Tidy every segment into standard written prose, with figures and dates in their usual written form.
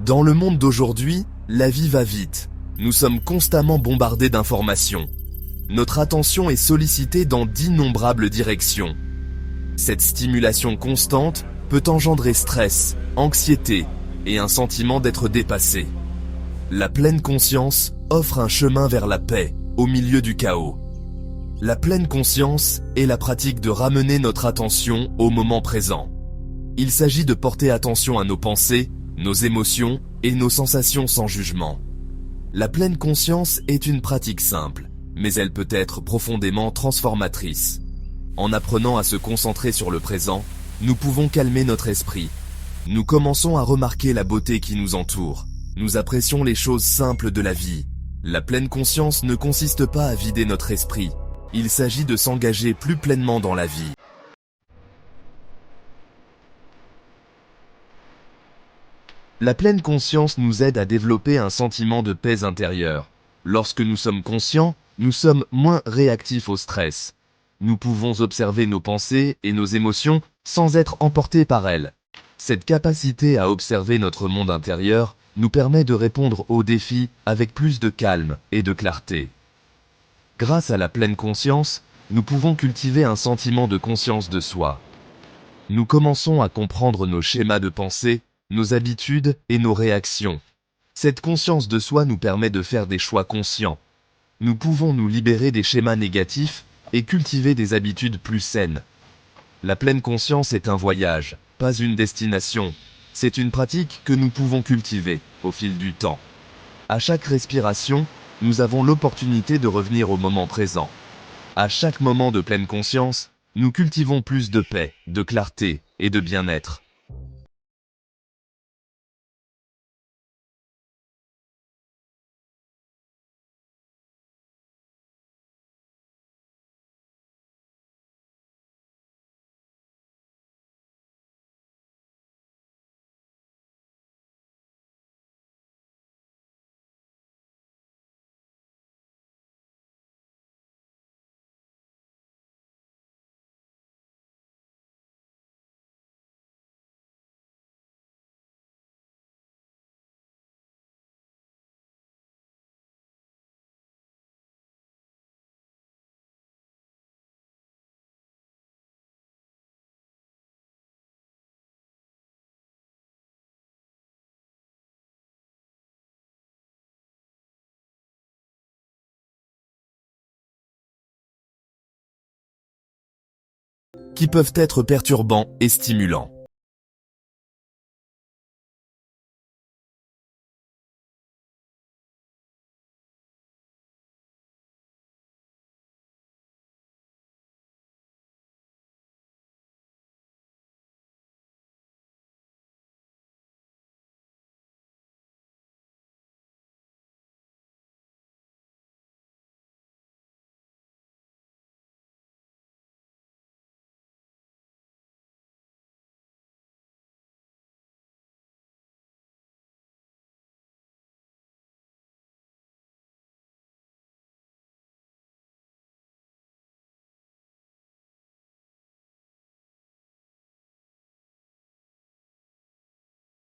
Dans le monde d'aujourd'hui, la vie va vite. Nous sommes constamment bombardés d'informations. Notre attention est sollicitée dans d'innombrables directions. Cette stimulation constante peut engendrer stress, anxiété et un sentiment d'être dépassé. La pleine conscience offre un chemin vers la paix, au milieu du chaos. La pleine conscience est la pratique de ramener notre attention au moment présent. Il s'agit de porter attention à nos pensées, nos émotions et nos sensations sans jugement. La pleine conscience est une pratique simple, mais elle peut être profondément transformatrice. En apprenant à se concentrer sur le présent, nous pouvons calmer notre esprit. Nous commençons à remarquer la beauté qui nous entoure. Nous apprécions les choses simples de la vie. La pleine conscience ne consiste pas à vider notre esprit. Il s'agit de s'engager plus pleinement dans la vie. La pleine conscience nous aide à développer un sentiment de paix intérieure. Lorsque nous sommes conscients, nous sommes moins réactifs au stress. Nous pouvons observer nos pensées et nos émotions sans être emportés par elles. Cette capacité à observer notre monde intérieur nous permet de répondre aux défis avec plus de calme et de clarté. Grâce à la pleine conscience, nous pouvons cultiver un sentiment de conscience de soi. Nous commençons à comprendre nos schémas de pensée, nos habitudes et nos réactions. Cette conscience de soi nous permet de faire des choix conscients. Nous pouvons nous libérer des schémas négatifs et cultiver des habitudes plus saines. La pleine conscience est un voyage, pas une destination. C'est une pratique que nous pouvons cultiver au fil du temps. À chaque respiration, nous avons l'opportunité de revenir au moment présent. À chaque moment de pleine conscience, nous cultivons plus de paix, de clarté et de bien-être. Qui peuvent être perturbants et stimulants.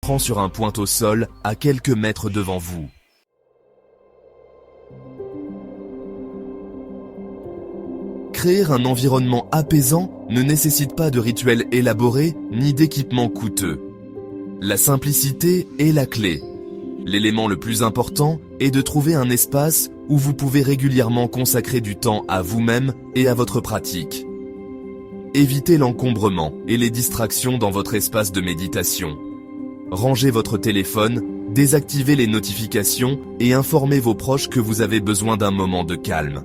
Prend sur un point au sol, à quelques mètres devant vous. Créer un environnement apaisant ne nécessite pas de rituels élaborés ni d'équipements coûteux. La simplicité est la clé. L'élément le plus important est de trouver un espace où vous pouvez régulièrement consacrer du temps à vous-même et à votre pratique. Évitez l'encombrement et les distractions dans votre espace de méditation. Rangez votre téléphone, désactivez les notifications et informez vos proches que vous avez besoin d'un moment de calme.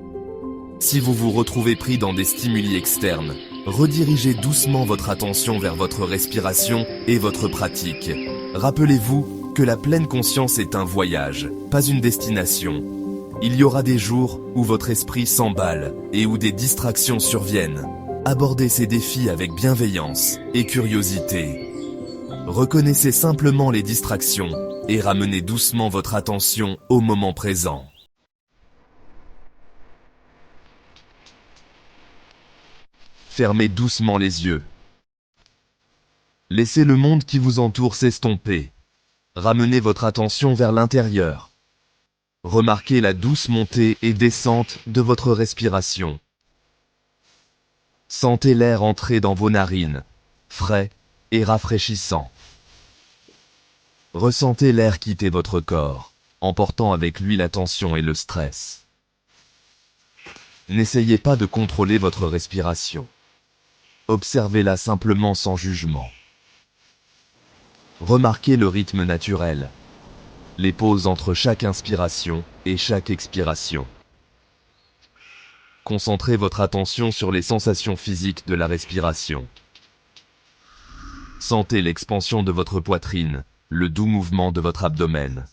Si vous vous retrouvez pris dans des stimuli externes, redirigez doucement votre attention vers votre respiration et votre pratique. Rappelez-vous que la pleine conscience est un voyage, pas une destination. Il y aura des jours où votre esprit s'emballe et où des distractions surviennent. Abordez ces défis avec bienveillance et curiosité. Reconnaissez simplement les distractions et ramenez doucement votre attention au moment présent. Fermez doucement les yeux. Laissez le monde qui vous entoure s'estomper. Ramenez votre attention vers l'intérieur. Remarquez la douce montée et descente de votre respiration. Sentez l'air entrer dans vos narines, frais et rafraîchissant. Ressentez l'air quitter votre corps, emportant avec lui la tension et le stress. N'essayez pas de contrôler votre respiration. Observez-la simplement sans jugement. Remarquez le rythme naturel, les pauses entre chaque inspiration et chaque expiration. Concentrez votre attention sur les sensations physiques de la respiration. Sentez l'expansion de votre poitrine, le doux mouvement de votre abdomen.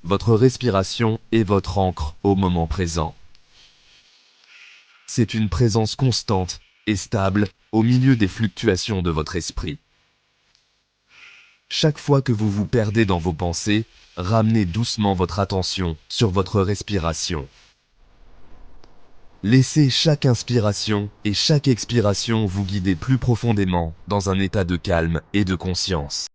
Votre respiration est votre ancre au moment présent. C'est une présence constante et stable au milieu des fluctuations de votre esprit. Chaque fois que vous vous perdez dans vos pensées, ramenez doucement votre attention sur votre respiration. Laissez chaque inspiration et chaque expiration vous guider plus profondément dans un état de calme et de conscience.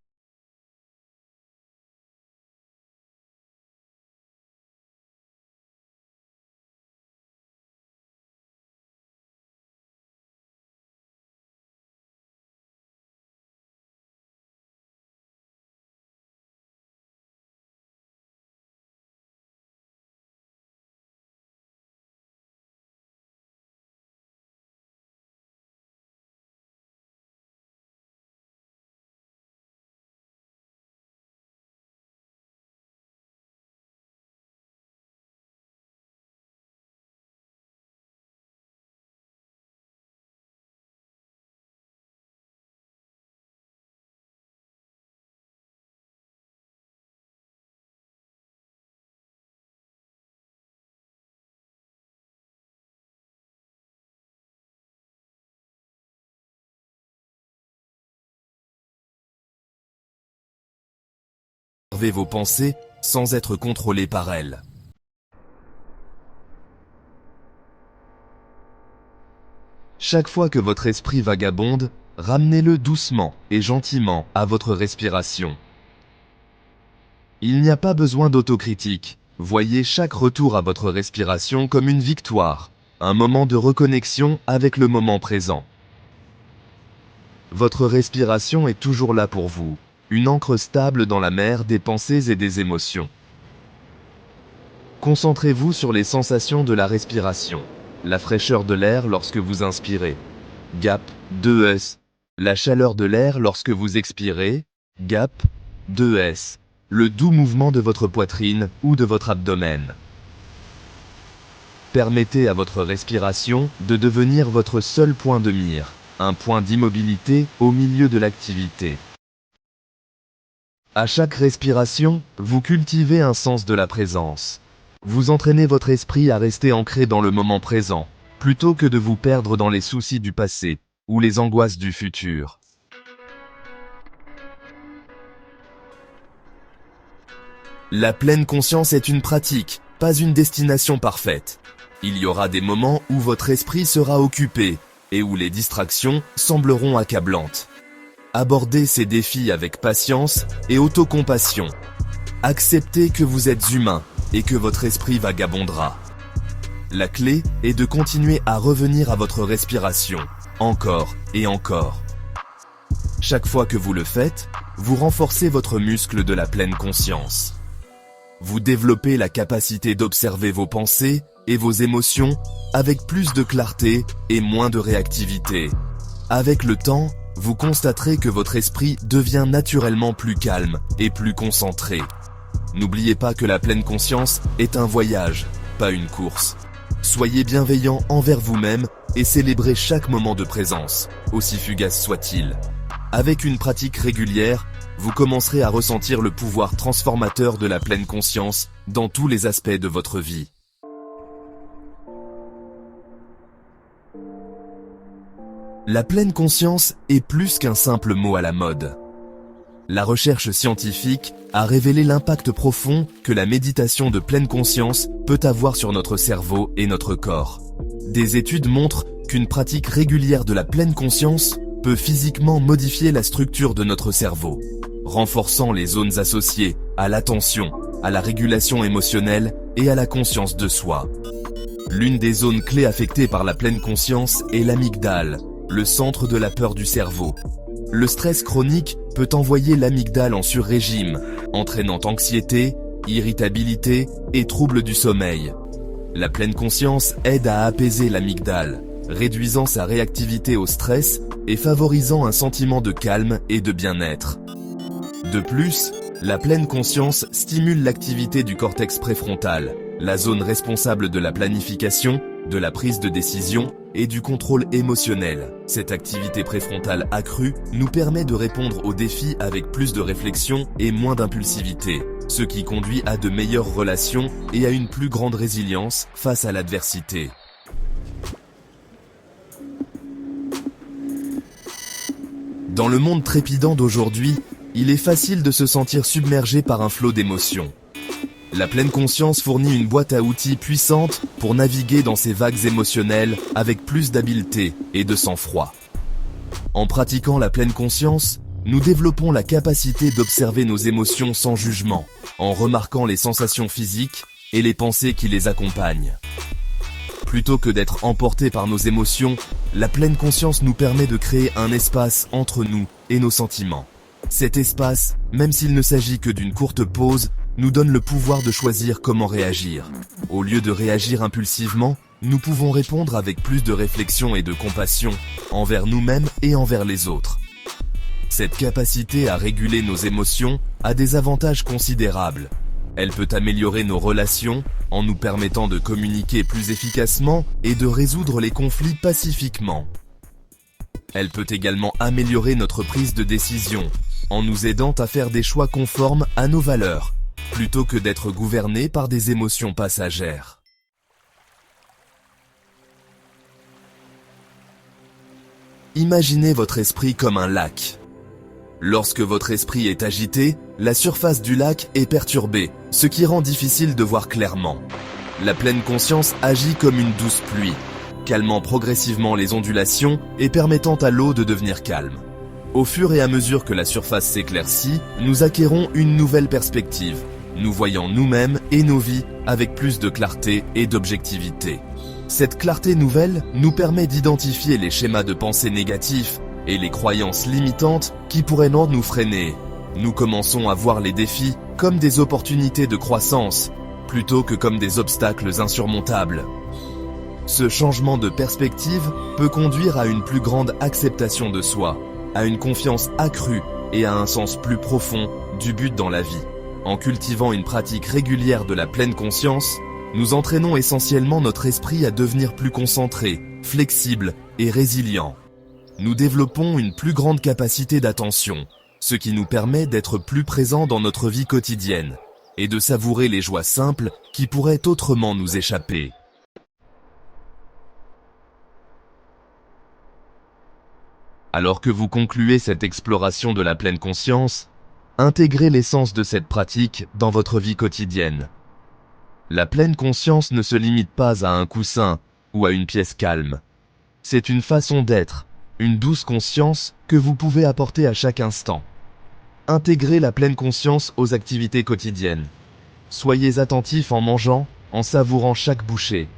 Observez vos pensées sans être contrôlé par elles. Chaque fois que votre esprit vagabonde, ramenez-le doucement et gentiment à votre respiration. Il n'y a pas besoin d'autocritique. Voyez chaque retour à votre respiration comme une victoire, un moment de reconnexion avec le moment présent. Votre respiration est toujours là pour vous, une ancre stable dans la mer des pensées et des émotions. Concentrez-vous sur les sensations de la respiration. La fraîcheur de l'air lorsque vous inspirez. Gap 2S. La chaleur de l'air lorsque vous expirez. Gap 2S. Le doux mouvement de votre poitrine ou de votre abdomen. Permettez à votre respiration de devenir votre seul point de mire, un point d'immobilité au milieu de l'activité. À chaque respiration, vous cultivez un sens de la présence. Vous entraînez votre esprit à rester ancré dans le moment présent, plutôt que de vous perdre dans les soucis du passé ou les angoisses du futur. La pleine conscience est une pratique, pas une destination parfaite. Il y aura des moments où votre esprit sera occupé et où les distractions sembleront accablantes. Abordez ces défis avec patience et autocompassion. Acceptez que vous êtes humain et que votre esprit vagabondera. La clé est de continuer à revenir à votre respiration, encore et encore. Chaque fois que vous le faites, vous renforcez votre muscle de la pleine conscience. Vous développez la capacité d'observer vos pensées et vos émotions avec plus de clarté et moins de réactivité. Avec le temps, vous constaterez que votre esprit devient naturellement plus calme et plus concentré. N'oubliez pas que la pleine conscience est un voyage, pas une course. Soyez bienveillant envers vous-même et célébrez chaque moment de présence, aussi fugace soit-il. Avec une pratique régulière, vous commencerez à ressentir le pouvoir transformateur de la pleine conscience dans tous les aspects de votre vie. La pleine conscience est plus qu'un simple mot à la mode. La recherche scientifique a révélé l'impact profond que la méditation de pleine conscience peut avoir sur notre cerveau et notre corps. Des études montrent qu'une pratique régulière de la pleine conscience peut physiquement modifier la structure de notre cerveau. renforçant les zones associées à l'attention, à la régulation émotionnelle et à la conscience de soi. L'une des zones clés affectées par la pleine conscience est l'amygdale, le centre de la peur du cerveau. Le stress chronique peut envoyer l'amygdale en sur-régime, entraînant anxiété, irritabilité et troubles du sommeil. La pleine conscience aide à apaiser l'amygdale, réduisant sa réactivité au stress et favorisant un sentiment de calme et de bien-être. De plus, la pleine conscience stimule l'activité du cortex préfrontal, la zone responsable de la planification, de la prise de décision et du contrôle émotionnel. Cette activité préfrontale accrue nous permet de répondre aux défis avec plus de réflexion et moins d'impulsivité, ce qui conduit à de meilleures relations et à une plus grande résilience face à l'adversité. Dans le monde trépidant d'aujourd'hui, il est facile de se sentir submergé par un flot d'émotions. La pleine conscience fournit une boîte à outils puissante pour naviguer dans ces vagues émotionnelles avec plus d'habileté et de sang-froid. En pratiquant la pleine conscience, nous développons la capacité d'observer nos émotions sans jugement, en remarquant les sensations physiques et les pensées qui les accompagnent. Plutôt que d'être emportés par nos émotions, la pleine conscience nous permet de créer un espace entre nous et nos sentiments. Cet espace, même s'il ne s'agit que d'une courte pause, nous donne le pouvoir de choisir comment réagir. Au lieu de réagir impulsivement, nous pouvons répondre avec plus de réflexion et de compassion envers nous-mêmes et envers les autres. Cette capacité à réguler nos émotions a des avantages considérables. Elle peut améliorer nos relations en nous permettant de communiquer plus efficacement et de résoudre les conflits pacifiquement. Elle peut également améliorer notre prise de décision en nous aidant à faire des choix conformes à nos valeurs, plutôt que d'être gouvernés par des émotions passagères. Imaginez votre esprit comme un lac. Lorsque votre esprit est agité, la surface du lac est perturbée, ce qui rend difficile de voir clairement. La pleine conscience agit comme une douce pluie, calmant progressivement les ondulations et permettant à l'eau de devenir calme. Au fur et à mesure que la surface s'éclaircit, nous acquérons une nouvelle perspective, nous voyant nous-mêmes et nos vies avec plus de clarté et d'objectivité. Cette clarté nouvelle nous permet d'identifier les schémas de pensée négatifs et les croyances limitantes qui pourraient nous freiner. Nous commençons à voir les défis comme des opportunités de croissance, plutôt que comme des obstacles insurmontables. Ce changement de perspective peut conduire à une plus grande acceptation de soi, à une confiance accrue et à un sens plus profond du but dans la vie. En cultivant une pratique régulière de la pleine conscience, nous entraînons essentiellement notre esprit à devenir plus concentré, flexible et résilient. Nous développons une plus grande capacité d'attention, ce qui nous permet d'être plus présents dans notre vie quotidienne et de savourer les joies simples qui pourraient autrement nous échapper. Alors que vous concluez cette exploration de la pleine conscience, intégrez l'essence de cette pratique dans votre vie quotidienne. La pleine conscience ne se limite pas à un coussin ou à une pièce calme. C'est une façon d'être, une douce conscience que vous pouvez apporter à chaque instant. Intégrez la pleine conscience aux activités quotidiennes. Soyez attentifs en mangeant, en savourant chaque bouchée.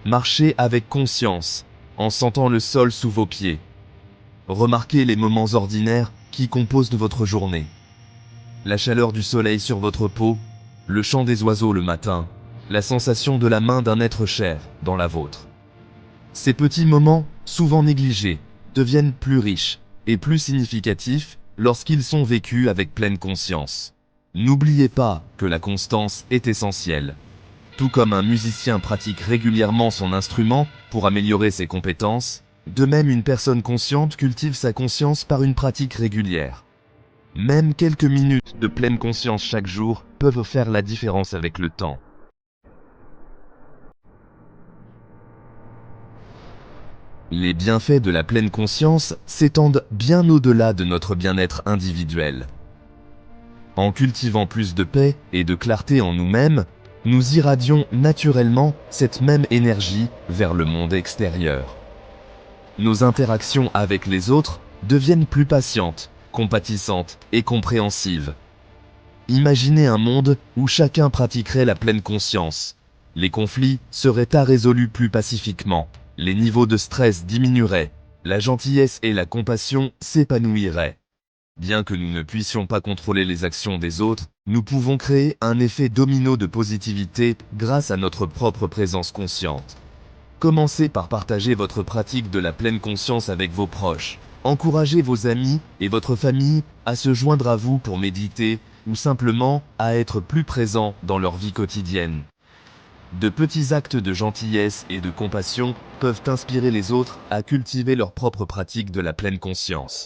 Marchez avec conscience, en sentant le sol sous vos pieds. Remarquez les moments ordinaires qui composent votre journée. La chaleur du soleil sur votre peau, le chant des oiseaux le matin, la sensation de la main d'un être cher dans la vôtre. Ces petits moments, souvent négligés, deviennent plus riches et plus significatifs lorsqu'ils sont vécus avec pleine conscience. N'oubliez pas que la constance est essentielle. Tout comme un musicien pratique régulièrement son instrument pour améliorer ses compétences, de même une personne consciente cultive sa conscience par une pratique régulière. Même quelques minutes de pleine conscience chaque jour peuvent faire la différence avec le temps. Les bienfaits de la pleine conscience s'étendent bien au-delà de notre bien-être individuel. En cultivant plus de paix et de clarté en nous-mêmes, nous irradions naturellement cette même énergie vers le monde extérieur. Nos interactions avec les autres deviennent plus patientes, compatissante et compréhensive. Imaginez un monde où chacun pratiquerait la pleine conscience. Les conflits seraient résolus plus pacifiquement, les niveaux de stress diminueraient, la gentillesse et la compassion s'épanouiraient. Bien que nous ne puissions pas contrôler les actions des autres, nous pouvons créer un effet domino de positivité grâce à notre propre présence consciente. Commencez par partager votre pratique de la pleine conscience avec vos proches. Encouragez vos amis et votre famille à se joindre à vous pour méditer ou simplement à être plus présents dans leur vie quotidienne. De petits actes de gentillesse et de compassion peuvent inspirer les autres à cultiver leur propre pratique de la pleine conscience.